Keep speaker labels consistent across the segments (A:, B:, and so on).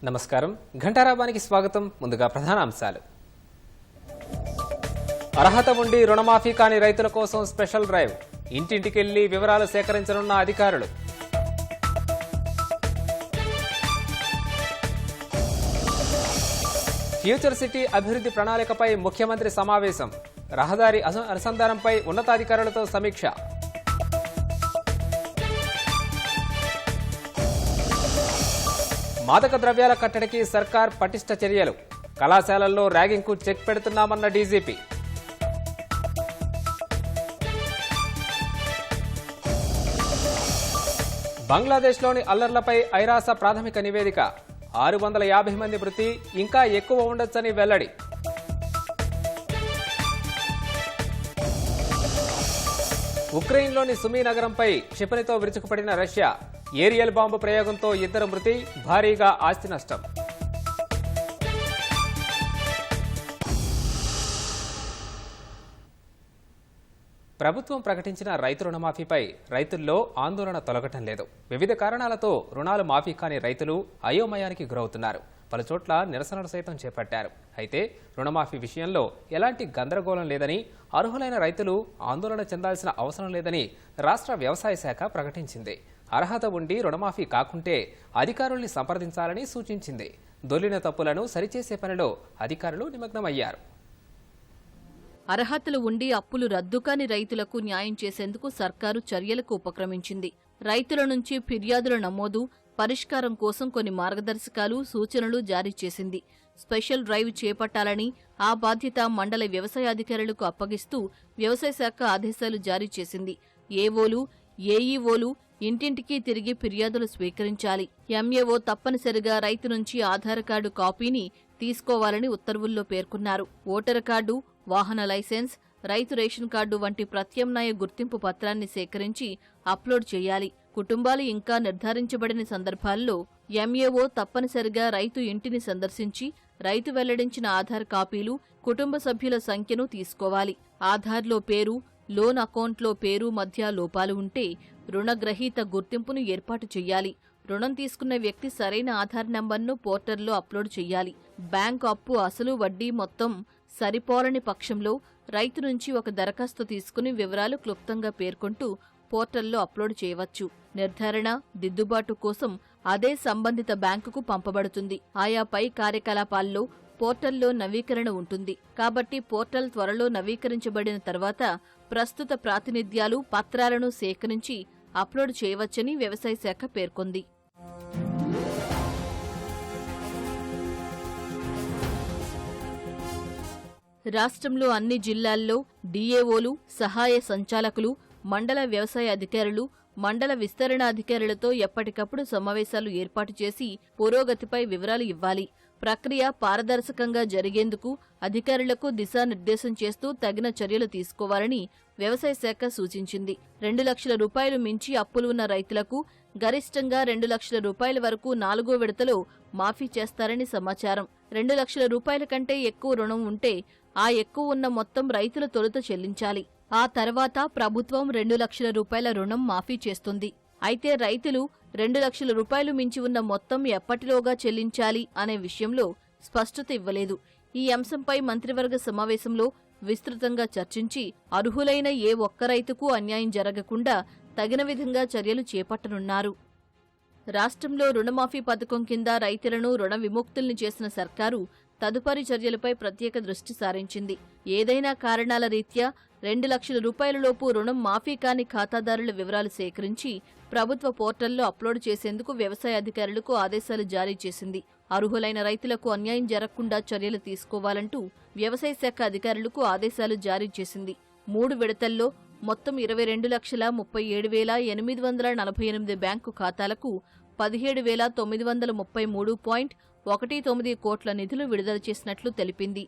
A: నమస్కారం. ఘంటారాబానికి స్వాగతం. ముందుగా ప్రధాన అంశాలు. అర్హత ఉండి రుణమాఫీ కాని రైతుల కోసం స్పెషల్ డ్రైవ్. ఇంటింటికెళ్లి వివరాలు సేకరించనున్న అధికారులు. ఫ్యూచర్ సిటీ అభివృద్ధి ప్రణాళికపై ముఖ్యమంత్రి సమావేశం. రహదారి అనుసంధానంపై ఉన్నతాధికారులతో సమీక్ష. మాదక ద్రవ్యాల కట్టడికి సర్కార్ పటిష్ట చర్యలు. కళాశాలల్లో ర్యాగింగ్కు చెక్ పెడుతున్నామన్న డీజీపీ. బంగ్లాదేశ్లోని అల్లర్లపై ఐరాస ప్రాథమిక నివేదిక. 650 మంది మృతి, ఇంకా ఎక్కువ ఉండొచ్చని వెల్లడి. ఉక్రెయిన్లోని సుమీ నగరంపై క్షిపణితో విరుచుకుపడిన రష్యా. ఏరియల్ బాంబు ప్రయోగంతో 2 మృతి, భారీగా ఆస్తి నష్టం. ప్రభుత్వం ప్రకటించిన రైతు రుణమాఫీపై రైతుల్లో ఆందోళన తొలగటం లేదు. వివిధ కారణాలతో రుణాలు మాఫీ కాని రైతులు అయోమయానికి గురవుతున్నారు. పలుచోట్ల నిరసనలు సైతం చేపట్టారు. అయితే రుణమాఫీ విషయంలో ఎలాంటి గందరగోళం లేదని, అర్హులైన రైతులు ఆందోళన చెందాల్సిన అవసరం లేదని రాష్ట్ర వ్యవసాయ శాఖ ప్రకటించింది. అర్హత ఉండి రుణమాఫీ కాకుంటే అధికారుల్ని సంప్రదించాలని సూచించింది. దొర్లిన తప్పులను సరిచేసే పనిలో అధికారులు నిమగ్నమయ్యారు.
B: అర్హతలు ఉండి అప్పులు రద్దుకాని రైతులకు న్యాయం చేసేందుకు సర్కారు చర్యలకు ఉపక్రమించింది. రైతుల నుంచి ఫిర్యాదుల నమోదు, పరిష్కారం కోసం కొన్ని మార్గదర్శకాలు, సూచనలు జారీ చేసింది. స్పెషల్ డ్రైవ్ చేపట్టాలని, ఆ బాధ్యత మండల వ్యవసాయాధికారులకు అప్పగిస్తూ వ్యవసాయ శాఖ ఆదేశాలు జారీ చేసింది. ఏవోలు, ఏఈఓలు ఇంటింటికి తిరిగి ఫిర్యాదులు స్వీకరించాలి. ఎంఏఓ తప్పనిసరిగా రైతు నుంచి ఆధార్ కార్డు కాపీని తీసుకోవాలని ఉత్తర్వుల్లో పేర్కొన్నారు. ఓటర్ కార్డు, వాహన లైసెన్స్, రైతు రేషన్ కార్డు వంటి ప్రత్యామ్నాయ గుర్తింపు పత్రాన్ని సేకరించి అప్లోడ్ చేయాలి. కుటుంబాలు ఇంకా నిర్ధారించబడిన సందర్భాల్లో ఎంఏఓ తప్పనిసరిగా రైతు ఇంటిని సందర్శించి రైతు వెల్లడించిన ఆధార్ కాపీలు, కుటుంబ సభ్యుల సంఖ్యను తీసుకోవాలి. ఆధార్లో పేరు, లోన్ అకౌంట్లో పేరు మధ్య లోపాలు ఉంటే రుణగ్రహీత గుర్తింపును ఏర్పాటు చెయ్యాలి. రుణం తీసుకున్న వ్యక్తి సరైన ఆధార్ నంబర్ను పోర్టల్లో అప్లోడ్ చెయ్యాలి. బ్యాంకు అప్పు అసలు వడ్డీ మొత్తం సరిపోలని పక్షంలో రైతు నుంచి ఒక దరఖాస్తు తీసుకుని వివరాలు క్లుప్తంగా పేర్కొంటూ పోర్టల్లో అప్లోడ్ చేయవచ్చు. నిర్ధారణ, దిద్దుబాటు కోసం అదే సంబంధిత బ్యాంకుకు పంపబడుతుంది. ఆయా పై కార్యకలాపాల్లో పోర్టల్లో నవీకరణ ఉంటుంది. కాబట్టి పోర్టల్ త్వరలో నవీకరించబడిన తర్వాత ప్రస్తుత ప్రాతినిధ్యాలు, పత్రాలను సేకరించి అప్లోడ్ చేయవచ్చని వ్యవసాయ శాఖ పేర్కొంది. రాష్ట్రంలో అన్ని జిల్లాల్లో డీఏఓలు, సహాయ సంచాలకులు, మండల వ్యవసాయ అధికారులు, మండల విస్తరణ అధికారులతో ఎప్పటికప్పుడు సమావేశాలు ఏర్పాటు చేసి పురోగతిపై వివరాలు ఇవ్వాలి. ప్రక్రియ పారదర్శకంగా జరిగేందుకు అధికారులకు దిశానిర్దేశం చేస్తూ తగిన చర్యలు తీసుకోవాలని వ్యవసాయ శాఖ సూచించింది. 2 లక్షల రూపాయలు మించి అప్పులు ఉన్న రైతులకు గరిష్టంగా 2 లక్షల రూపాయల వరకు 4వ విడతలో మాఫీ చేస్తారని సమాచారం. 2 లక్షల రూపాయల కంటే ఎక్కువ రుణం ఉంటే ఆ ఎక్కువ ఉన్న మొత్తం రైతులు తొలుత చెల్లించాలి. ఆ తర్వాత ప్రభుత్వం 2 లక్షల రూపాయల రుణం మాఫీ చేస్తుంది. అయితే రైతులు 2 లక్షల రూపాయలు మించి ఉన్న మొత్తం ఎప్పటిలోగా చెల్లించాలి అనే విషయంలో స్పష్టత ఇవ్వలేదు. ఈ అంశంపై మంత్రివర్గ సమావేశంలో విస్తృతంగా చర్చించి అర్హులైన ఏ ఒక్క రైతుకు అన్యాయం జరగకుండా తగిన విధంగా చర్యలు చేపట్టనున్నారు. రాష్ట్రంలో రుణమాఫీ పథకం కింద రైతులను రుణ విముక్తుల్ని చేసిన సర్కారు తదుపరి చర్యలపై ప్రత్యేక దృష్టి సారించింది. ఏదైనా కారణాల రీత్యా 2 లక్షల రూపాయలలోపు రుణం మాఫీ కాని ఖాతాదారుల వివరాలు సేకరించి ప్రభుత్వ పోర్టల్లో అప్లోడ్ చేసేందుకు వ్యవసాయ అధికారులకు ఆదేశాలు జారీ చేసింది. అర్హులైన రైతులకు అన్యాయం జరగకుండా చర్యలు తీసుకోవాలంటూ వ్యవసాయ శాఖ అధికారులకు ఆదేశాలు జారీ చేసింది. 3 విడతల్లో మొత్తం 22,37,848 బ్యాంకు ఖాతాలకు 17,933.19 కోట్ల నిధులు విడుదల చేసినట్లు తెలిపింది.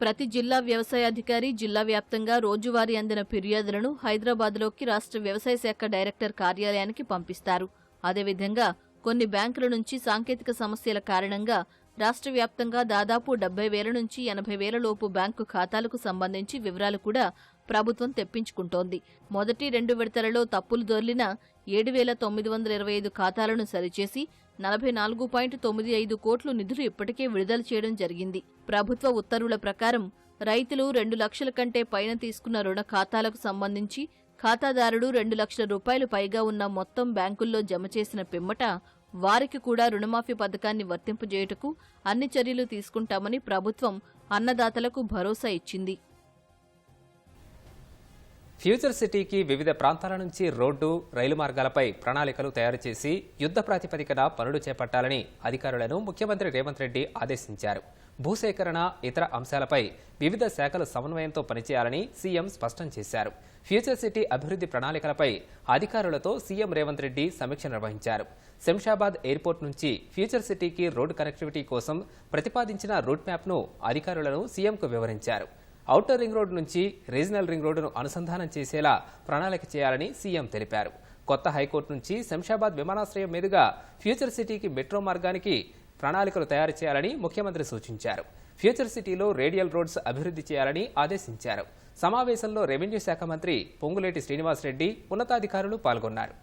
B: ప్రతి జిల్లా వ్యవసాయాధికారి జిల్లా వ్యాప్తంగా రోజువారీ అందిన ఫిర్యాదులను హైదరాబాద్లోకి రాష్ట్ర వ్యవసాయ శాఖ డైరెక్టర్ కార్యాలయానికి పంపిస్తారు. అదేవిధంగా కొన్ని బ్యాంకుల నుంచి సాంకేతిక సమస్యల కారణంగా రాష్ట్ర వ్యాప్తంగా దాదాపు 70,000 నుంచి 80,000 లోపు బ్యాంకు ఖాతాలకు సంబంధించి వివరాలు కూడా ప్రభుత్వం తెప్పించుకుంటోంది. మొదటి 2 విడతలలో తప్పులు దొర్లిన 7,925 ఖాతాలను సరిచేసి 44.95 కోట్లు నిధులు ఇప్పటికే విడుదల చేయడం జరిగింది. ప్రభుత్వ ఉత్తర్వుల ప్రకారం రైతులు 2 లక్షల కంటే పైన తీసుకున్న రుణ ఖాతాలకు సంబంధించి ఖాతాదారుడు 2 లక్షల రూపాయలు పైగా ఉన్న మొత్తం బ్యాంకుల్లో జమ చేసిన పిమ్మట వారికి కూడా రుణమాఫీ పథకాన్ని వర్తింపజేయుటకు అన్ని చర్యలు తీసుకుంటామని ప్రభుత్వం అన్నదాతలకు భరోసా ఇచ్చింది.
A: ఫ్యూచర్ సిటీకి వివిధ ప్రాంతాల నుంచి రోడ్డు, రైలు మార్గాలపై ప్రణాళికలు తయారు చేసి యుద్ధ ప్రాతిపదికన పనులు చేపట్టాలని అధికారులను ముఖ్యమంత్రి రేవంత్ రెడ్డి ఆదేశించారు. భూసేకరణ, ఇతర అంశాలపై వివిధ శాఖలు సమన్వయంతో పనిచేయాలని సీఎం స్పష్టం చేశారు. ఫ్యూచర్ సిటీ అభివృద్ధి ప్రణాళికలపై అధికారులతో సీఎం రేవంత్ రెడ్డి సమీక్ష నిర్వహించారు. శంషాబాద్ ఎయిర్పోర్ట్ నుంచి ఫ్యూచర్ సిటీకి రోడ్డు కనెక్టివిటీ కోసం ప్రతిపాదించిన రూట్ మ్యాప్ను అధికారులను సీఎంకు వివరించారు. ఔటర్ రింగ్ రోడ్డు నుంచి రీజనల్ రింగ్ రోడ్డును అనుసంధానం చేసేలా ప్రణాళిక చేయాలని సీఎం తెలిపారు. కొత్త హైకోర్టు నుంచి శంషాబాద్ విమానాశ్రయం మీదుగా ఫ్యూచర్ సిటీకి మెట్రో మార్గానికి ప్రణాళికలు తయారు చేయాలని ముఖ్యమంత్రి సూచించారు. ఫ్యూచర్ సిటీలో రేడియల్ రోడ్స్ అభివృద్ధి చేయాలని ఆదేశించారు. సమావేశంలో రెవెన్యూ శాఖ మంత్రి పొంగులేటి శ్రీనివాసరెడ్డి, ఉన్నతాధికారులు పాల్గొన్నారు.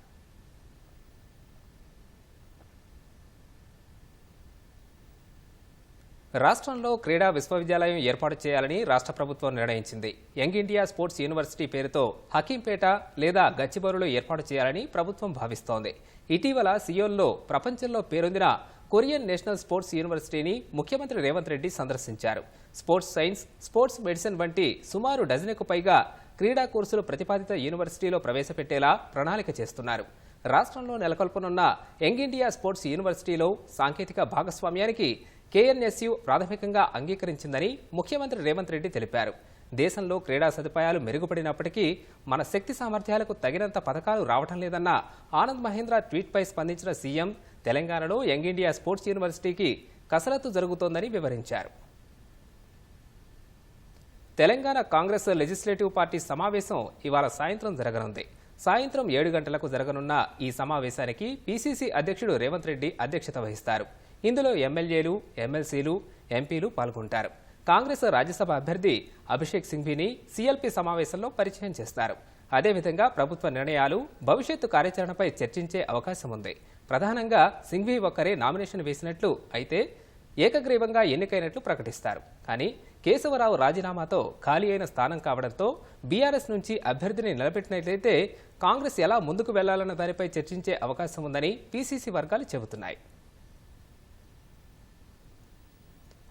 A: రాష్ట్రంలో క్రీడా విశ్వవిద్యాలయం ఏర్పాటు చేయాలని రాష్ట్ర ప్రభుత్వం నిర్ణయించింది. యంగ్ ఇండియా స్పోర్ట్స్ యూనివర్సిటీ పేరుతో హకీంపేట లేదా గచ్చిబౌలిలో ఏర్పాటు చేయాలని ప్రభుత్వం భావిస్తోంది. ఇటీవల సియోల్లో ప్రపంచంలో పేరొందిన కొరియన్ నేషనల్ స్పోర్ట్స్ యూనివర్సిటీని ముఖ్యమంత్రి రేవంత్ రెడ్డి సందర్శించారు. స్పోర్ట్స్ సైన్స్, స్పోర్ట్స్ మెడిసిన్ వంటి సుమారు డజనుకు పైగా క్రీడా కోర్సులు ప్రతిపాదిత యూనివర్సిటీలో ప్రవేశపెట్టేలా ప్రణాళిక చేస్తున్నారు. రాష్ట్రంలో నెలకొల్పనున్న యంగ్ ఇండియా స్పోర్ట్స్ యూనివర్సిటీలో సాంకేతిక భాగస్వామ్యానికి కేఎన్ఎస్యు ప్రాథమికంగా అంగీకరించిందని ముఖ్యమంత్రి రేవంత్ రెడ్డి తెలిపారు. దేశంలో క్రీడా సదుపాయాలు మెరుగుపడినప్పటికీ మన శక్తి సామర్థ్యాలకు తగినంత పథకాలు రావటం లేదన్న ఆనంద్ మహేంద్ర ట్వీట్పై స్పందించిన సీఎం తెలంగాణలో యంగ్ ఇండియా స్పోర్ట్స్ యూనివర్సిటీకి కసరత్తు జరుగుతోందని వివరించారు. తెలంగాణ కాంగ్రెస్ లెజిస్లేటివ్ పార్టీ సమావేశం ఇవాళ సాయంత్రం జరగనుంది. సాయంత్రం 7 గంటలకు జరగనున్న ఈ సమావేశానికి పీసీసీ అధ్యక్షుడు రేవంత్ రెడ్డి అధ్యక్షత వహిస్తారు. ఇందులో ఎమ్మెల్యేలు, ఎమ్మెల్సీలు, ఎంపీలు పాల్గొంటారు. కాంగ్రెస్ రాజ్యసభ అభ్యర్థి అభిషేక్ సింఘ్వీని సీఎల్పీ సమావేశంలో పరిచయం చేస్తారు. అదేవిధంగా ప్రభుత్వ నిర్ణయాలు, భవిష్యత్తు కార్యాచరణపై చర్చించే అవకాశం ఉంది. ప్రధానంగా సింఘ్వీ ఒక్కరే నామినేషన్ వేసినట్లు, అయితే ఏకగ్రీవంగా ఎన్నికైనట్లు ప్రకటిస్తారు. కానీ కేశవరావు రాజీనామాతో ఖాళీ అయిన స్థానం కావడంతో బీఆర్ఎస్ నుంచి అభ్యర్థిని నిలబెట్టినట్లయితే కాంగ్రెస్ ఎలా ముందుకు వెళ్లాలన్న దానిపై చర్చించే అవకాశం ఉందని పీసీసీ వర్గాలు చెబుతున్నాయి.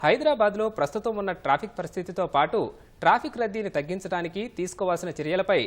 A: హైదరాబాద్లో ప్రస్తుతం ఉన్న ట్రాఫిక్ పరిస్థితితో పాటు ట్రాఫిక్ రద్దీని తగ్గించడానికి తీసుకోవాల్సిన చర్యలపై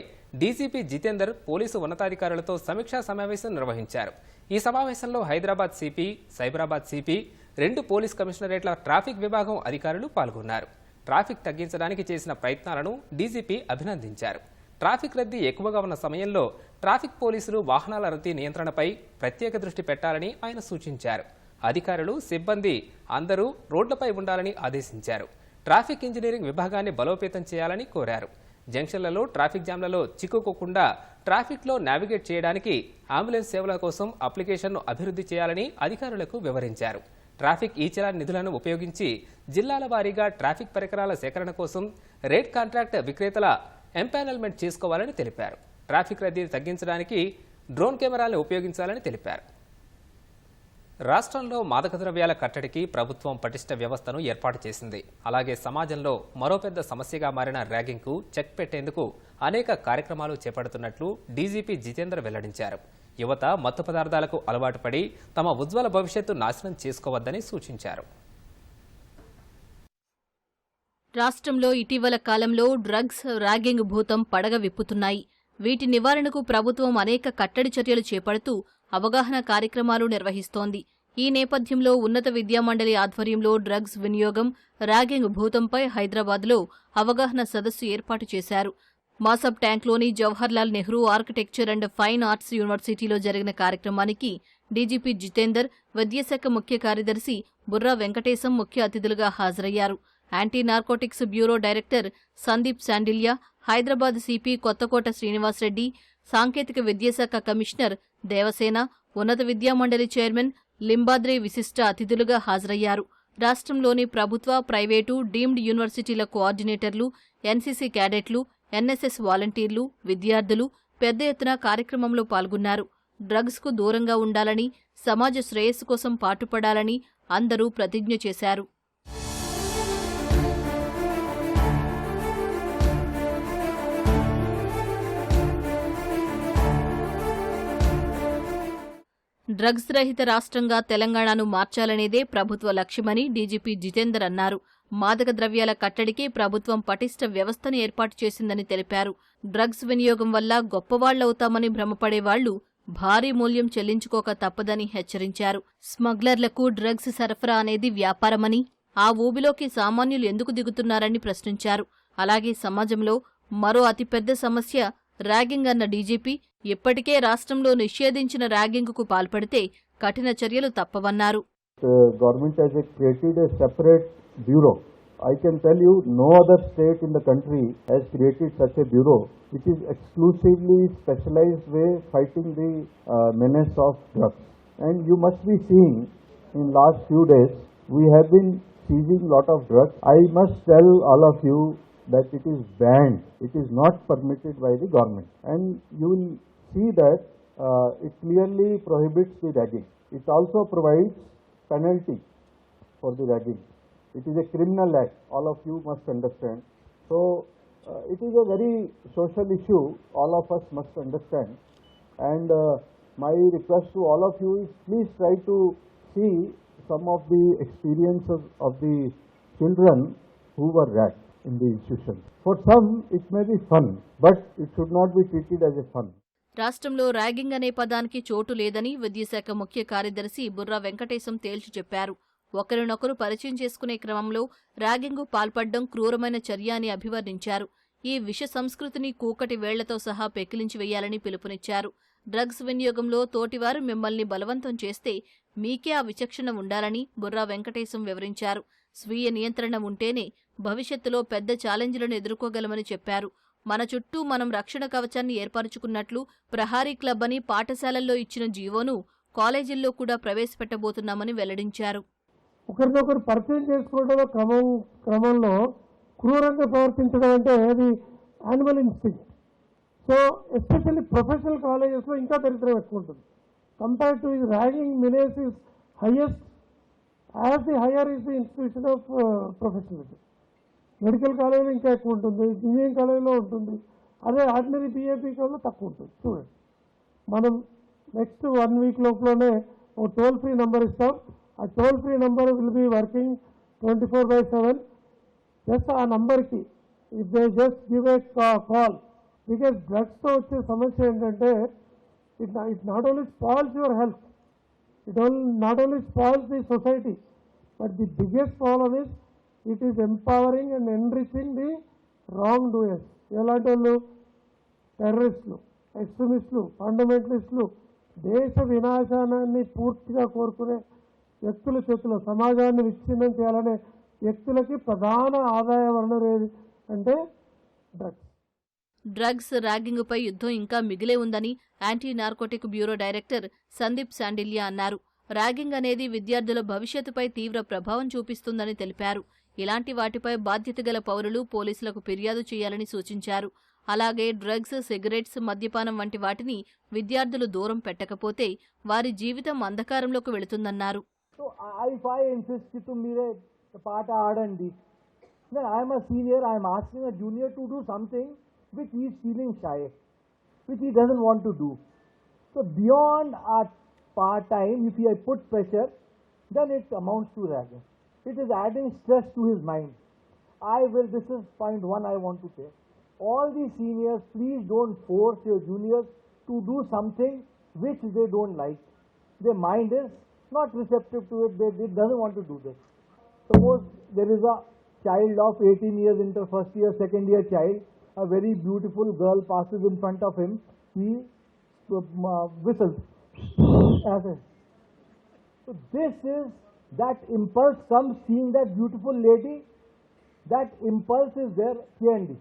A: డీజీపీ జితేందర్ పోలీసు ఉన్నతాధికారులతో సమీక్షా సమావేశం నిర్వహించారు. ఈ సమావేశంలో Hyderabad CP, Cyberabad CP, 2 police కమిషనరేట్ల ట్రాఫిక్ విభాగం అధికారులు పాల్గొన్నారు. ట్రాఫిక్ తగ్గించడానికి చేసిన ప్రయత్నాలను డీజీపీ అభినందించారు. ట్రాఫిక్ రద్దీ ఎక్కువగా ఉన్న సమయంలో ట్రాఫిక్ పోలీసులు వాహనాల రద్దీ నియంత్రణపై ప్రత్యేక దృష్టి పెట్టాలని ఆయన సూచించారు. అధికారులు, సిబ్బంది అందరూ రోడ్లపై ఉండాలని ఆదేశించారు. ట్రాఫిక్ ఇంజనీరింగ్ విభాగాన్ని బలోపేతం చేయాలని కోరారు. జంక్షన్లలో ట్రాఫిక్ జామ్లలో చిక్కుకోకుండా ట్రాఫిక్లో నావిగేట్ చేయడానికి అంబులెన్స్ సేవల కోసం అప్లికేషన్ను అభివృద్ధి చేయాలని అధికారులకు వివరించారు. ట్రాఫిక్ ఈ-చలాన్ నిధులను ఉపయోగించి జిల్లాల వారీగా ట్రాఫిక్ పరికరాల సేకరణ కోసం రేట్ కాంట్రాక్ట్ విక్రేతల ఎంపానల్మెంట్ చేసుకోవాలని తెలిపారు. ట్రాఫిక్ రద్దీని తగ్గించడానికి డ్రోన్ కెమెరాలను ఉపయోగించాలని తెలిపారు. రాష్ట్రంలో మాదక ద్రవ్యాల కట్టడికి ప్రభుత్వం పటిష్ట వ్యవస్థను ఏర్పాటు చేసింది. అలాగే సమాజంలో మరో పెద్ద సమస్యగా మారిన ర్యాగింగ్కు చెక్ పెట్టేందుకు అనేక కార్యక్రమాలు చేపడుతున్నట్లు డీజీపీ జితేందర్ వెల్లడించారు. యువత మత్తు పదార్థాలకు అలవాటు పడి తమ ఉజ్వల భవిష్యత్తు నాశనం చేసుకోవద్దని సూచించారు.
B: రాష్ట్రంలో ఇటీవల కాలంలో డ్రగ్స్, ర్యాగింగ్ భూతం పడగ విప్పుతున్నాయి. వీటి నివారణకు ప్రభుత్వం అనేక కట్టడి చర్యలు చేపడుతూ అవగాహన కార్యక్రమాలు నిర్వహిస్తోంది. ఈ నేపథ్యంలో ఉన్నత విద్యామండలి ఆధ్వర్యంలో డ్రగ్స్ వినియోగం, ర్యాగింగ్ భూతంపై హైదరాబాద్లో అవగాహన సదస్సు ఏర్పాటు చేశారు. మాసబ్ ట్యాంక్లోని Jawaharlal Nehru architecture and fine arts యూనివర్సిటీలో జరిగిన కార్యక్రమానికి డీజీపీ జితేందర్, విద్యాశాఖ ముఖ్య కార్యదర్శి బుర్రా వెంకటేశం ముఖ్య అతిథులుగా హాజరయ్యారు. Anti narcotics bureau director Sandeep Shandilya, Hyderabad CP Kothakota Srinivasa Reddy, సాంకేతిక విద్యాశాఖ కమిషనర్ దేవసేన, ఉన్నత విద్యామండలి చైర్మన్ లింబాద్రే విశిష్ట అతిథులుగా హాజరయ్యారు. రాష్ట్రంలోని ప్రభుత్వ, ప్రైవేటు, డీమ్డ్ యూనివర్సిటీల కోఆర్డినేటర్లు, ఎన్సీసీ క్యాడెట్లు, ఎన్ఎస్ఎస్ వాలంటీర్లు, విద్యార్థులు పెద్ద ఎత్తున కార్యక్రమంలో పాల్గొన్నారు. డ్రగ్స్కు దూరంగా ఉండాలని, సమాజ శ్రేయస్సు కోసం పాటుపడాలని అందరూ ప్రతిజ్ఞ చేశారు. డ్రగ్స్ రహిత రాష్ట్రంగా తెలంగాణను మార్చాలనేదే ప్రభుత్వ లక్ష్యమని డీజీపీ జితేందర్ అన్నారు. మాదక ద్రవ్యాల కట్టడికి ప్రభుత్వం పటిష్ట వ్యవస్థను ఏర్పాటు చేసిందని తెలిపారు. డ్రగ్స్ వినియోగం వల్ల గొప్పవాళ్లవుతామని భ్రమపడేవాళ్లు భారీ మూల్యం చెల్లించుకోక తప్పదని హెచ్చరించారు. స్మగ్లర్లకు డ్రగ్స్ సరఫరా అనేది వ్యాపారమని, ఆ ఊబిలోకి సామాన్యులు ఎందుకు దిగుతున్నారని ప్రశ్నించారు. అలాగే సమాజంలో మరో అతిపెద్ద సమస్య ర్యాగింగ్ అన్న డీజీపీ ఇప్పటికే రాష్ట్రంలో నిషేధించిన ర్యాగింగ్కు పాల్పడితే కఠిన చర్యలు తప్పవన్నారు.
C: Government has created a separate bureau. I can tell you no other state in the country has created such a bureau which is exclusively specialized way fighting the menace of drugs. And you must be seeing in last few days we have been seizing lot of drugs. I must tell all of you that it is banned. It is not permitted by the government. And you will see that it clearly prohibits the ragging. It also provides penalty for the ragging. It is a criminal act. All of you must understand. So it is a very social issue. All of us must understand. And my request to all of you is please try to see some of the experiences of the children who were ragged in the institution. For some it may be fun, but it should not be treated as a fun.
B: రాష్ట్రంలో ragging అనే పదానికి చోటు లేదని విద్యాశాఖ ముఖ్య కార్యదర్శి బుర్రా వెంకటేశం తేల్చి చెప్పారు. ఒకరినొకరు పరిచయం చేసుకునే క్రమంలో ర్యాగింగ్కు పాల్పడ్డం క్రూరమైన చర్య అని అభివర్ణించారు. ఈ విష సంస్కృతిని కూకటి వేళ్లతో సహా పెకిలించి వేయాలని పిలుపునిచ్చారు. డ్రగ్స్ వినియోగంలో తోటివారు మిమ్మల్ని బలవంతం చేస్తే మీకే ఆ విచక్షణ ఉండాలని బుర్రా వెంకటేశం వివరించారు. స్వీయ నియంత్రణ ఉంటేనే భవిష్యత్తులో పెద్ద ఛాలెంజ్లను ఎదుర్కోగలమని చెప్పారు. మన చుట్టూ మనం రక్షణ కవచాన్ని ఏర్పరచుకున్నట్లు ప్రహారీ క్లబ్ అని పాఠశాలల్లో ఇచ్చిన జీవోను కాలేజీల్లో కూడా ప్రవేశపెట్టబోతున్నామని వెల్లడించారు.
D: ఒకరినొకరు పరిచయం చేసుకోవడం క్రమంలో క్రూరంగా ప్రవర్తించడం అంటే అది animal instinct. So especially professional కాలేజెస్లో ఇంకా దరిద్రం ఎక్కువ ఉంటుంది. Compare to ragging menace is highest as the higher is the institution of professionalism. Medical కాలేజీలో ఇంకా ఎక్కువ ఉంటుంది, ఇంజనీరింగ్ కాలేజీలో ఉంటుంది, అదే ఆర్డినరీ బీఏపీ కాలేజీలో తక్కువ ఉంటుంది. చూడండి, మనం నెక్స్ట్ 1 వీక్ లోపలనే ఓ టోల్ ఫ్రీ నెంబర్ ఇస్తాం. ఆ toll free number will be working 24/7. Just ఆ నంబర్కి if they just give a call, because డ్రగ్స్తో వచ్చే సమస్య ఏంటంటే it not only spoils your health, it not only spoils the society, but the biggest problem is it is empowering and enriching the wrongdoers. ఎలాంటి వాళ్ళు? టెర్రరిస్టులు, ఎక్స్ట్రీమిస్టులు, ఫండమెంటలిస్టులు, దేశ వినాశానాన్ని పూర్తిగా కోరుకునే వ్యక్తుల చేతిలో సమాజాన్ని విచ్ఛిన్నం చేయాలనే వ్యక్తులకి ప్రధాన ఆదాయ వనరు ఏది అంటే డ్రగ్స్.
B: డ్రగ్స్ ర్యాగింగ్పై యుద్ధం ఇంకా మిగిలే ఉందని anti narcotic bureau director Sandeep Sandilya అన్నారు. ర్యాగింగ్ అనేది విద్యార్థుల భవిష్యత్తుపై తీవ్ర ప్రభావం చూపిస్తుందని తెలిపారు. ఇలాంటి వాటిపై బాధ్యత గల పౌరులు పోలీసులకు ఫిర్యాదు చేయాలని సూచించారు. అలాగే డ్రగ్స్, సిగరెట్స్, మద్యపానం వంటి వాటిని విద్యార్థులు దూరం పెట్టకపోతే వారి జీవితం అంధకారంలోకి వెళుతుందన్నారు.
E: If I insist to mere part ఆడండి, then I am a senior, I am asking a junior to do something which he is feeling shy, which he doesn't want to do. So beyond our part time, if I put pressure, then it amounts to ragging. It is adding stress to his mind. This is point one I want to say. All the seniors, please don't force your juniors to do something which they don't like. Their mind is not receptive to it, they doesn't want to do this. Suppose there is a child of 18 years, inter first year, second year child, a very beautiful girl passes in front of him, he whistles. So this is, that impulse comes seeing that beautiful lady, that impulse is there, K&D.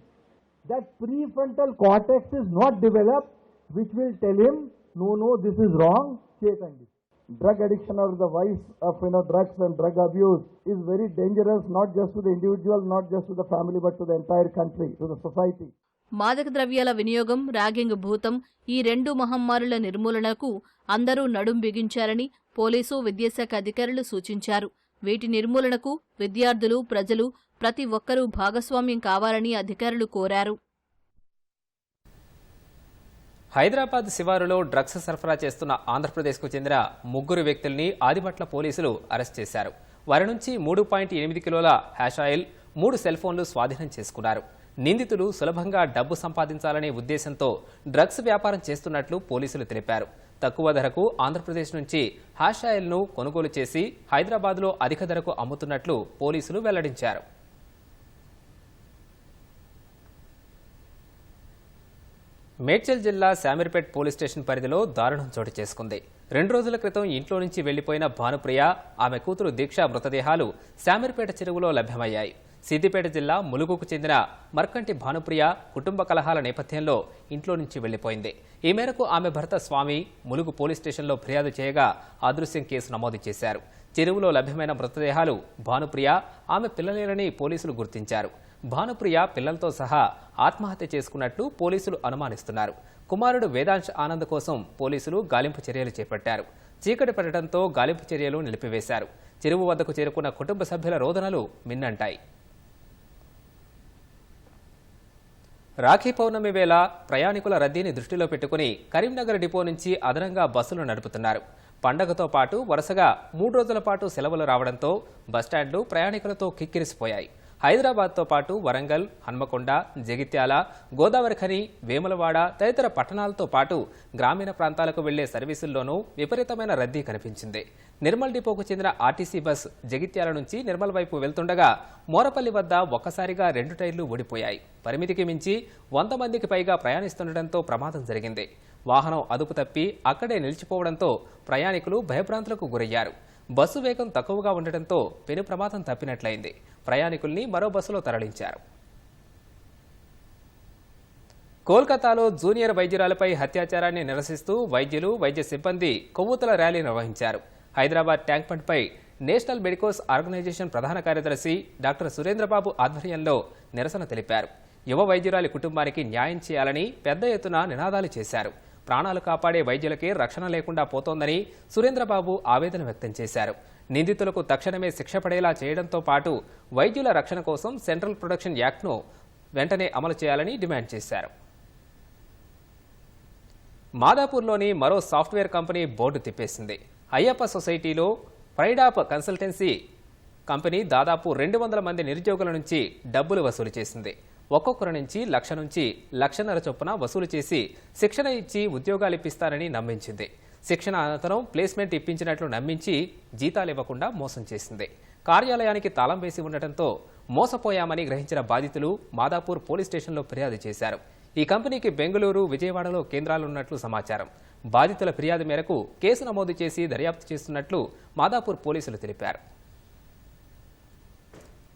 E: That prefrontal cortex is not developed, which will tell him, no, this is wrong, K&D. Drug addiction or the vice of drugs and drug abuse is very dangerous, not just to the individual, not just to the family, but to the entire country, to the society.
B: మాదక ద్రవ్యాల వినియోగం, ragging భూతం ఈ 2 మహమ్మారుల నిర్మూలనకు అందరూ నడుం బిగించారని police, విద్యాశాఖ అధికారులు సూచించారు. వీటి నిర్మూలనకు విద్యార్థులు, ప్రజలు ప్రతి ఒక్కరూ భాగస్వామ్యం కావాలని అధికారులు కోరారు.
A: హైదరాబాద్ శివారులో డ్రగ్స్ సరఫరా చేస్తున్న ఆంధ్రప్రదేశ్కు చెందిన 3 వ్యక్తుల్ని ఆదిపట్ల పోలీసులు అరెస్ట్ చేశారు. వారి నుంచి 3.8 కిలోల హ్యాష్ ఆయిల్, 3 సెల్ ఫోన్లు స్వాధీనం చేసుకున్నారు. నిందితులు సులభంగా డబ్బు సంపాదించాలనే ఉద్దేశంతో డ్రగ్స్ వ్యాపారం చేస్తున్నట్లు పోలీసులు తెలిపారు. తక్కువ ధరకు ఆంధ్రప్రదేశ్ నుంచి హ్యాష్ ఆయిల్ను కొనుగోలు చేసి హైదరాబాద్లో అధిక ధరకు అమ్ముతున్నట్లు పోలీసులు వెల్లడించారు. మేడ్చల్ జిల్లా శామీర్పేట్ పోలీస్ స్టేషన్ పరిధిలో దారుణం చోటు చేసుకుంది. 2 రోజుల క్రితం ఇంట్లో నుంచి వెళ్లిపోయిన భానుప్రియ, ఆమె కూతురు దీక్ష మృతదేహాలు శామీర్పేట చెరువులో లభ్యమయ్యాయి. సిద్దిపేట జిల్లా ములుగుకు చెందిన మర్కంటి భానుప్రియ కుటుంబ కలహాల నేపథ్యంలో ఇంట్లో నుంచి వెళ్లిపోయింది. ఈ మేరకు ఆమె భర్త స్వామి ములుగు పోలీస్ స్టేషన్లో ఫిర్యాదు చేయగా అదృశ్యం కేసు నమోదు చేశారు. చెరువులో లభ్యమైన మృతదేహాలు భానుప్రియ, ఆమె పిల్లలేనని పోలీసులు గుర్తించారు. భానుప్రియ పిల్లలతో సహా ఆత్మహత్య చేసుకున్నట్లు పోలీసులు అనుమానిస్తున్నారు. కుమారుడు వేదాంశ్ ఆనంద్ కోసం పోలీసులు గాలింపు చర్యలు చేపట్టారు. చీకటి పడటంతో గాలింపు చర్యలు నిలిపివేశారు. చెరువు వద్దకు చేరుకున్న కుటుంబ సభ్యుల రోదనలు మిన్నంటాయి. రాఖీ పౌర్ణమి వేళ ప్రయాణికుల రద్దీని దృష్టిలో పెట్టుకుని కరీంనగర్ డిపో నుంచి అదనంగా బస్సులు నడుపుతున్నారు. పండగతో పాటు వరుసగా 3 రోజుల పాటు సెలవులు రావడంతో బస్టాండ్లు ప్రయాణికులతో కిక్కిరిసిపోయాయి. హైదరాబాద్తో పాటు వరంగల్, హన్మకొండ, జగిత్యాల, గోదావరిఖని, వేములవాడ తదితర పట్టణాలతో పాటు గ్రామీణ ప్రాంతాలకు వెళ్లే సర్వీసుల్లోనూ విపరీతమైన రద్దీ కనిపించింది. నిర్మల్ డిపోకు చెందిన ఆర్టీసీ బస్ జగిత్యాల నుంచి నిర్మల్ వైపు వెళ్తుండగా మోరపల్లి వద్ద ఒక్కసారిగా 2 టైర్లు ఊడిపోయాయి. పరిమితికి మించి 100 మందికి పైగా ప్రయాణిస్తుండటంతో ప్రమాదం జరిగింది. వాహనం అదుపు తప్పి అక్కడే నిలిచిపోవడంతో ప్రయాణికులు భయభ్రాంతులకు గురయ్యారు. బస్సు వేగం తక్కువగా ఉండటంతో పెను ప్రమాదం తప్పినట్లయింది. ప్రయాణికుల్ని మరో బస్సులో తరలించారు. కోల్కతాలో జూనియర్ వైద్యురాలపై అత్యాచారాన్ని నిరసిస్తూ వైద్యులు, వైద్య సిబ్బంది కొవ్వొత్తుల ర్యాలీ నిర్వహించారు. హైదరాబాద్ ట్యాంక్ బండ్పై నేషనల్ మెడికోస్ ఆర్గనైజేషన్ ప్రధాన కార్యదర్శి డాక్టర్ సురేంద్రబాబు ఆధ్వర్యంలో నిరసన తెలిపారు. యువ వైద్యురాలి కుటుంబానికి న్యాయం చేయాలని పెద్ద ఎత్తున నినాదాలు చేశారు. ప్రాణాలు కాపాడే వైద్యులకే రక్షణ లేకుండా పోతోందని సురేంద్రబాబు ఆవేదన వ్యక్తం చేశారు. నిందితులకు తక్షణమే శిక్ష పడేలా చేయడంతో పాటు వైద్యుల రక్షణ కోసం సెంట్రల్ ప్రొడక్షన్ యాక్ట్ను వెంటనే అమలు చేయాలని డిమాండ్ చేశారు. మాదాపూర్లోని మరో సాఫ్ట్వేర్ కంపెనీ బోర్డు తిప్పేసింది. అయ్యప్ప సొసైటీలో ప్రైడాప్ కన్సల్టెన్సీ కంపెనీ దాదాపు 200 మంది నిరుద్యోగుల నుంచి డబ్బులు వసూలు చేసింది. ఒక్కొక్కరి నుంచి 1,00,000 నుంచి 1,50,000 చొప్పున వసూలు చేసి శిక్షణ ఇచ్చి ఉద్యోగాలు ఇప్పిస్తారని నమ్మించింది. శిక్షణ అనంతరం ప్లేస్మెంట్ ఇప్పించినట్లు నమ్మించి జీతాలు ఇవ్వకుండా మోసం చేసింది. కార్యాలయానికి తాళం వేసి ఉండటంతో మోసపోయామని గ్రహించిన బాధితులు మాదాపూర్ పోలీస్ స్టేషన్లో ఫిర్యాదు చేశారు. ఈ కంపెనీకి బెంగళూరు, విజయవాడలో కేంద్రాలున్నట్లు సమాచారం. బాధితుల ఫిర్యాదు మేరకు కేసు నమోదు చేసి దర్యాప్తు చేస్తున్నట్లు మాదాపూర్ పోలీసులు తెలిపారు.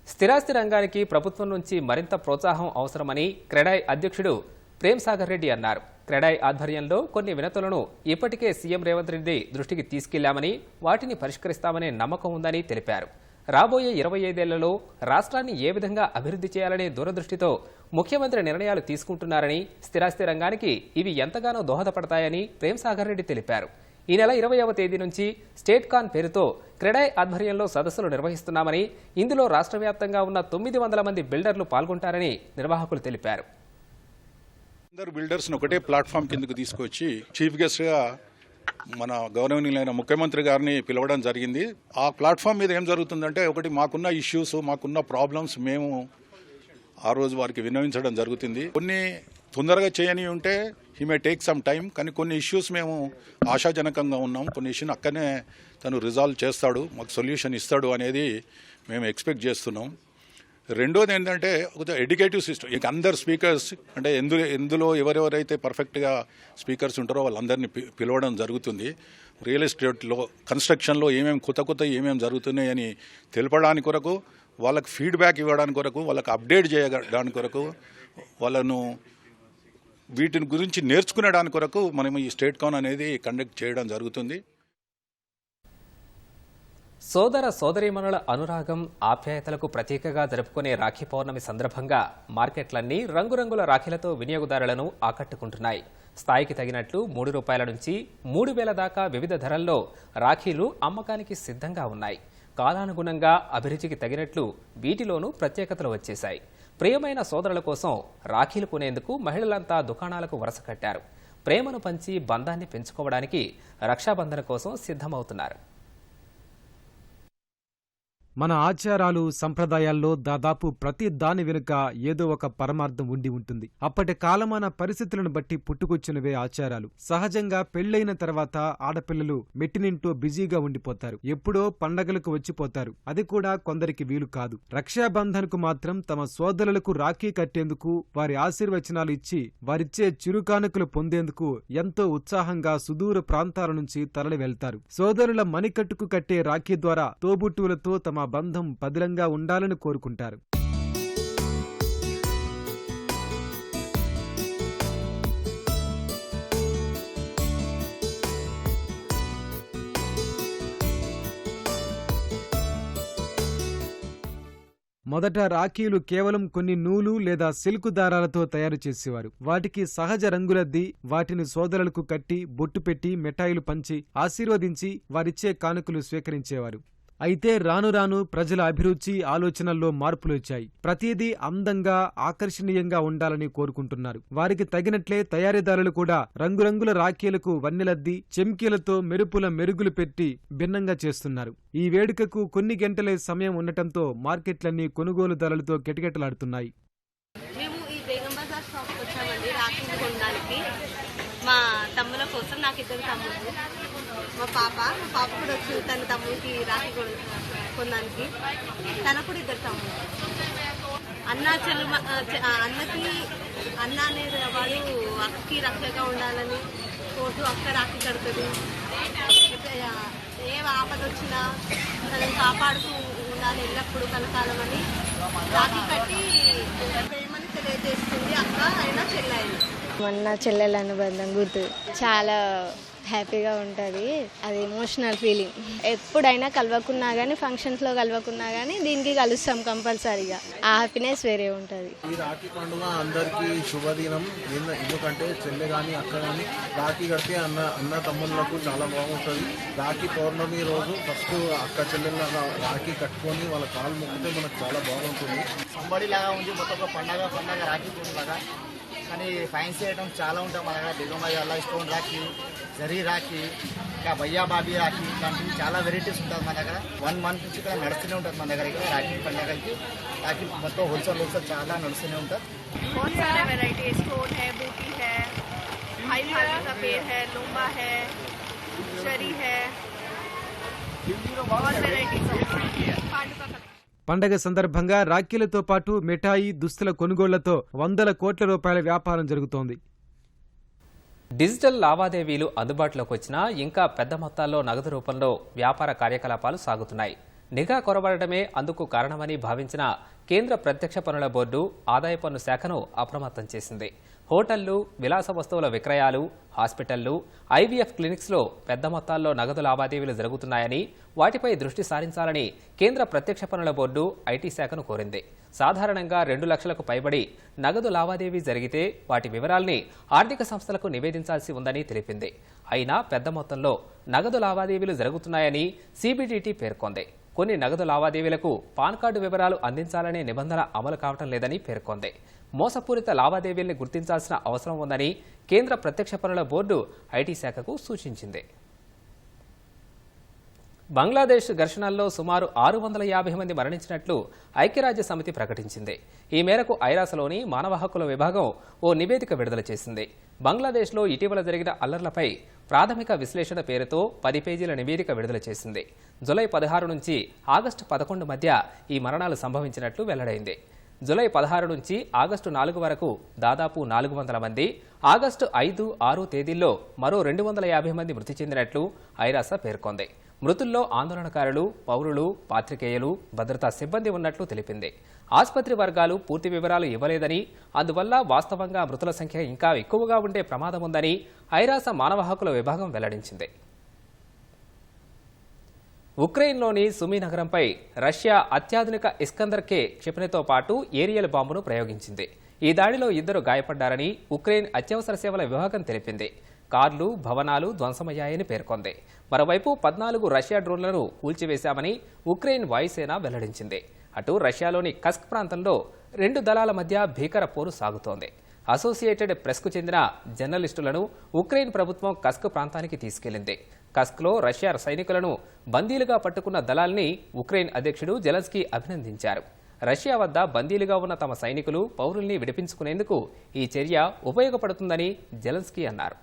A: స్థిరాస్తి రంగానికి ప్రభుత్వం నుంచి మరింత ప్రోత్సాహం అవసరమని క్రెడాయ్ అధ్యక్షుడు ప్రేమ్ సాగర్ రెడ్డి అన్నారు. క్రెడాయ్ ఆధ్వర్యంలో కొన్ని వినతులను ఇప్పటికే సీఎం రేవంత్ రెడ్డి దృష్టికి తీసుకెళ్లామని, వాటిని పరిష్కరిస్తామనే నమ్మకం ఉందని తెలిపారు. రాబోయే 25 ఏళ్లలో రాష్ట్రాన్ని ఏ విధంగా అభివృద్ధి చేయాలనే దూరదృష్టితో ముఖ్యమంత్రి నిర్ణయాలు తీసుకుంటున్నారని, స్థిరాస్తి రంగానికి ఇవి ఎంతగానో దోహదపడతాయని ప్రేమ్ సాగర్ రెడ్డి తెలిపారు. ఈ నెల 20వ తేదీ నుంచి స్టేట్ కాన్ పేరుతో క్రెడాయ్ ఆధ్వర్యంలో సదస్సులు నిర్వహిస్తున్నామని, ఇందులో రాష్ట్ర వ్యాప్తంగా ఉన్న 900 మంది బిల్డర్లు పాల్గొంటారని నిర్వాహకులు తెలిపారు.
F: అందరు బిల్డర్స్ని ఒకటే ప్లాట్ఫామ్ కిందకు తీసుకొచ్చి చీఫ్ గెస్ట్గా మన గౌరవనీయులైన ముఖ్యమంత్రి గారిని పిలవడం జరిగింది. ఆ ప్లాట్ఫామ్ మీద ఏం జరుగుతుందంటే, ఒకటి మాకున్న ఇష్యూస్, మాకున్న ప్రాబ్లమ్స్ మేము ఆ రోజు వారికి విన్నవించడం జరుగుతుంది. కొన్ని తొందరగా చేయని ఉంటే he may take some time, కానీ కొన్ని ఇష్యూస్ మేము ఆశాజనకంగా ఉన్నాం. కొన్ని ఇష్యూని అక్కడనే తను రిజాల్వ్ చేస్తాడు, మాకు సొల్యూషన్ ఇస్తాడు అనేది మేము ఎక్స్పెక్ట్ చేస్తున్నాం. రెండోది ఏంటంటే, ఒక ఎడ్యుకేటివ్ సిస్టమ్. ఇక అందరు స్పీకర్స్ అంటే ఎందులో ఎవరెవరైతే పర్ఫెక్ట్గా స్పీకర్స్ ఉంటారో వాళ్ళందరినీ పిలవడం జరుగుతుంది. రియల్ ఎస్టేట్లో, కన్స్ట్రక్షన్లో కొత్త ఏమేమి జరుగుతున్నాయి అని తెలపడానికి కొరకు, వాళ్ళకి ఫీడ్బ్యాక్ ఇవ్వడానికి కొరకు, వాళ్ళకి అప్డేట్ చేయడానికి కొరకు, వాళ్ళను వీటిని గురించి నేర్చుకునేడానికి కొరకు మనం ఈ స్టేట్ కాన్ అనేది కండక్ట్ చేయడం జరుగుతుంది.
A: సోదర సోదరీమణుల అనురాగం ఆప్యాయతలకు ప్రతీకగా జరుపుకునే రాఖీ పౌర్ణమి సందర్భంగా మార్కెట్లన్నీ రంగురంగుల రాఖీలతో వినియోగదారులను ఆకట్టుకుంటున్నాయి. స్థాయికి తగినట్లు ₹3 నుంచి 3,000 దాకా వివిధ ధరల్లో రాఖీలు అమ్మకానికి సిద్ధంగా ఉన్నాయి. కాలానుగుణంగా అభిరుచికి తగినట్లు వీటిలోనూ ప్రత్యేకతలు వచ్చేశాయి. ప్రియమైన సోదరుల కోసం రాఖీలు కొనేందుకు మహిళలంతా దుకాణాలకు వరుస కట్టారు. ప్రేమను పంచి బంధాన్ని పెంచుకోవడానికి రక్షాబంధన కోసం సిద్ధమవుతున్నారు.
G: మన ఆచారాలు సంప్రదాయాల్లో దాదాపు ప్రతి దాని వెనుక ఏదో ఒక పరమార్థం ఉండి ఉంటుంది. అప్పటి కాలమాన పరిస్థితులను బట్టి పుట్టుకొచ్చినవే ఆచారాలు. సహజంగా పెళ్లైన తర్వాత ఆడపిల్లలు మెట్టినింటో బిజీగా ఉండిపోతారు. ఎప్పుడో పండగలకు వచ్చిపోతారు. అది కూడా కొందరికి వీలు కాదు. రక్షాబంధన్కు మాత్రం తమ సోదరులకు రాఖీ కట్టేందుకు, వారి ఆశీర్వచనాలు ఇచ్చి వారిచ్చే చిరుకానుకలు పొందేందుకు ఎంతో ఉత్సాహంగా సుదూర ప్రాంతాల నుంచి తరలి వెళ్తారు. సోదరుల మణికట్టుకు కట్టే రాఖీ ద్వారా తోబుట్టువులతో తమ బంధం పదిలంగా ఉండాలని కోరుకుంటారు. మొదట రాఖీలు కేవలం కొన్ని నూలు లేదా సిల్క్ దారాలతో తయారు చేసేవారు. వాటికి సహజ రంగులద్ది వాటిని సోదరులకు కట్టి బొట్టు పెట్టి మిఠాయిలు పంచి ఆశీర్వదించి వారిచ్చే కానుకలు స్వీకరించేవారు. అయితే రాను రాను ప్రజల అభిరుచి ఆలోచనల్లో మార్పులొచ్చాయి. ప్రతిదీ అందంగా ఆకర్షణీయంగా ఉండాలని కోరుకుంటున్నారు. వారికి తగినట్లే తయారీదారులు కూడా రంగురంగుల రాఖీలకు వన్నెలద్ది చెమ్కీలతో మెరుపుల మెరుగులు పెట్టి భిన్నంగా చేస్తున్నారు. ఈ వేడుకకు కొన్ని గంటలే సమయం ఉండటంతో మార్కెట్లన్నీ కొనుగోలుదారులతో కిటకిటలాడుతున్నాయి.
H: మేము ఈ బేగం బజార్ షాప్కి వచ్చామండి రాఖీలు కొనడానికి. మా తమ్ముల కోసం, నాకు 2 తమ్ముళ్ళు, మా పాప కూడా వచ్చింది తన తమ్ముడికి రాఖీ కొనడానికి. తనకు కూడా 2 తమ్ముళ్ళు. అన్నకి అన్న అనేది వాడు అక్కకి రక్షగా ఉండాలని కోటు అక్క రాఖీ కడుతుంది. ఏ ఆపద వచ్చినా తనని కాపాడుతూ ఉండాలి ఎల్లప్పుడూ కలకాలమని రాఖీ కట్టి ప్రేమని తెలియజేస్తుంది అక్క అయినా చెల్లెలు.
I: మొన్న చెల్లెల అనుబంధం గుర్తు చాలా హ్యాపీగా ఉంటుంది. అది ఎమోషనల్ ఫీలింగ్. ఎప్పుడైనా కలవకున్నా కానీ, ఫంక్షన్స్లో కలవకున్నా కానీ దీనికి కలుస్తాం కంపల్సరీగా. ఆ హ్యాపీనెస్ వేరే ఉంటుంది.
J: ఈ రాఖీ పండుగ అందరికీ శుభదినం. ఎందుకంటే చెల్లె కానీ అక్క కానీ రాఖీ కడితే అన్న తమ్ముళ్ళకు చాలా బాగుంటుంది. రాఖీ పౌర్ణమి రోజు ఫస్ట్ అక్క చెల్లెళ్ళ రాఖీ కట్టుకొని వాళ్ళ కాలు మొక్కితే మనకు చాలా బాగుంటుంది.
K: సంబడిలాగా ఉంది, మొత్తం ఒక పండగ రాఖీ పండుగ. కానీ ఫ్యాన్సీ ఐటమ్స్ చాలా ఉంటాయి మన దగ్గర. బేగం బజార్లో స్టోన్ రాఖీ, జరీ రాఖీ, ఇంకా భయ్యా బాబీ రాఖీ, ఇలాంటివి చాలా వెరైటీస్ ఉంటుంది మన దగ్గర. 1 month నుంచి ఇక్కడ నడుస్తూనే ఉంటుంది మన దగ్గర. ఇక్కడ రాఖీ పండగకి రాఖీ మొత్తం హోల్సేల్ చాలా నడుస్తూనే ఉంటుంది.
H: बहुत सारे वैरायटी स्टोन है, बूटी है, हाई फाली का पेड़ है, लोम्बा है, शरी है, बहुत वैरायटी
G: పండగ సందర్భంగా రాఖీలతో పాటు మిఠాయి, దుస్తుల కొనుగోళ్లతో ₹100 కోట్ల వ్యాపారం జరుగుతోంది.
A: డిజిటల్ లావాదేవీలు అందుబాటులోకి వచ్చినా ఇంకా పెద్ద మొత్తాల్లో నగదు రూపంలో వ్యాపార కార్యకలాపాలు సాగుతున్నాయి. నిఘా కొరబడటమే అందుకు కారణమని భావించిన కేంద్ర ప్రత్యక్ష పన్నుల బోర్డు ఆదాయ పన్ను శాఖను అప్రమత్తం చేసింది. హోటళ్లు, విలాస వస్తువుల విక్రయాలు, హాస్పిటళ్లు, ఐవీఎఫ్ క్లినిక్స్లో పెద్ద మొత్తాల్లో నగదు లావాదేవీలు జరుగుతున్నాయని, వాటిపై దృష్టి సారించాలని కేంద్ర ప్రత్యక్ష పన్నుల బోర్డు ఐటీ శాఖను కోరింది. సాధారణంగా 2 లక్షలకు పైబడి నగదు లావాదేవీ జరిగితే వాటి వివరాల్ని ఆర్థిక సంస్థలకు నివేదించాల్సి ఉందని తెలిపింది. అయినా పెద్ద మొత్తంలో నగదు లావాదేవీలు జరుగుతున్నాయని సీబీడీటీ పేర్కొంది. కొన్ని నగదు లావాదేవీలకు పాన్ కార్డు వివరాలు అందించాలనే నిబంధన అమలు కావటం లేదని పేర్కొంది. మోసపూరిత లావాదేవీల్ని గుర్తించాల్సిన అవసరం ఉందని కేంద్ర ప్రత్యక్ష పన్నుల బోర్డు ఐటీ శాఖకు సూచించింది. బంగ్లాదేశ్ ఘర్షణల్లో సుమారు 650 మంది మరణించినట్లు ఐక్యరాజ్య సమితి ప్రకటించింది. ఈ మేరకు ఐరాసలోని మానవ హక్కుల విభాగం ఓ నివేదిక విడుదల చేసింది. బంగ్లాదేశ్లో ఇటీవల జరిగిన అల్లర్లపై ప్రాథమిక విశ్లేషణ పేరుతో 10 పేజీల నివేదిక విడుదల చేసింది. జూలై 16 నుంచి ఆగస్టు 11 మధ్య ఈ మరణాలు సంభవించినట్లు వెల్లడైంది. జూలై 16 నుంచి ఆగస్టు 4 వరకు దాదాపు 400 మంది, ఆగస్టు 5, 6 తేదీల్లో మరో 250 మంది మృతి చెందినట్లు ఐరాస పేర్కొంది. మృతుల్లో ఆందోళనకారులు, పౌరులు, పాత్రికేయులు, భద్రతా సిబ్బంది ఉన్నట్లు తెలిపింది. ఆసుపత్రి వర్గాలు పూర్తి వివరాలు ఇవ్వలేదని, అందువల్ల వాస్తవంగా మృతుల సంఖ్య ఇంకా ఎక్కువగా ఉండే ప్రమాదం ఉందని ఐరాస మానవ హక్కుల విభాగం వెల్లడించింది. ఉక్రెయిన్లోని సుమీ నగరంపై రష్యా అత్యాధునిక ఇస్కందర్ కే క్షిపణితో పాటు ఏరియల్ బాంబును ప్రయోగించింది. ఈ దాడిలో 2 గాయపడ్డారని ఉక్రెయిన్ అత్యవసర సేవల విభాగం తెలిపింది. కార్లు, భవనాలు ధ్వంసమయ్యాయని పేర్కొంది. మరోవైపు 14 రష్యా డ్రోన్లను కూల్చివేశామని ఉక్రెయిన్ వాయుసేన వెల్లడించింది. అటు రష్యాలోని కస్క్ ప్రాంతంలో 2 దళాల మధ్య భీకర పోరు సాగుతోంది. అసోసియేటెడ్ ప్రెస్కు చెందిన జర్నలిస్టులను ఉక్రెయిన్ ప్రభుత్వం కస్క్ ప్రాంతానికి తీసుకెళ్లింది. కస్క్లో రష్యా సైనికులను బందీలుగా పట్టుకున్న దళాల్ని ఉక్రెయిన్ అధ్యక్షుడు జెలెన్స్కీ అభినందించారు. రష్యా వద్ద బందీలుగా ఉన్న తమ సైనికులు, పౌరుల్ని విడిపించుకునేందుకు ఈ చర్య ఉపయోగపడుతుందని జెలెన్స్కీ అన్నారు.